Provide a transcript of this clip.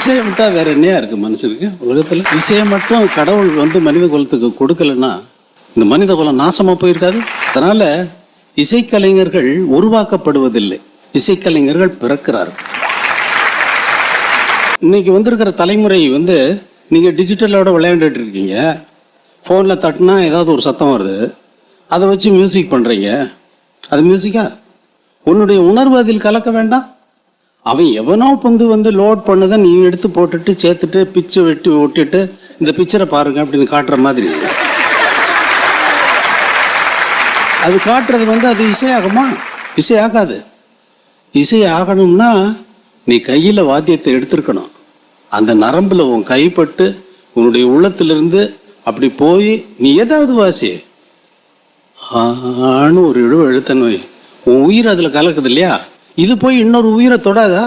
இசையை விட்டா வேற என்னையா இருக்கு மனுஷனுக்கு உலகத்துல? இசையை மட்டும் கடவுள் மனித குலத்துக்கு கொடுக்கலன்னா இந்த மனித குலம் நாசமா போயிருக்காது. அதனால இசைக்கலைஞர்கள் உருவாக்கப்படுவதில்லை, இசைக்கலைஞர்கள் பிறக்கிறார்கள். இன்னைக்கு வந்திருக்கிற தலைமுறை நீங்க டிஜிட்டலோட விளையாண்டுட்டு இருக்கீங்க. ஃபோனில் தட்டினா ஏதாவது ஒரு சத்தம் வருது, அதை வச்சு மியூசிக் பண்ணுறீங்க. அது மியூசிக்கா? உன்னுடைய உணர்வு அதில் கலக்க வேண்டாம். அவன் எவனோ லோட் பண்ணதை நீ எடுத்து போட்டுட்டு சேர்த்துட்டு பிச்சை வெட்டி ஒட்டிட்டு இந்த பிக்சரை பாருங்க அப்படின்னு காட்டுற மாதிரி அது காட்டுறது அது இசையாகுமா? இசையாகாது. இசை ஆகணும்னா நீ கையில் வாத்தியத்தை எடுத்திருக்கணும். அந்த நரம்பில் உன் கைப்பட்டு உன்னுடைய உள்ளத்திலிருந்து அப்படி போய் நீ ஏதாவது வாசி ஆன்னு ஒரு இழுத்தன்மை உன் உயிர் அதில் கலக்குது இல்லையா? இது போய் இன்னொரு உயிரை தொடாதா?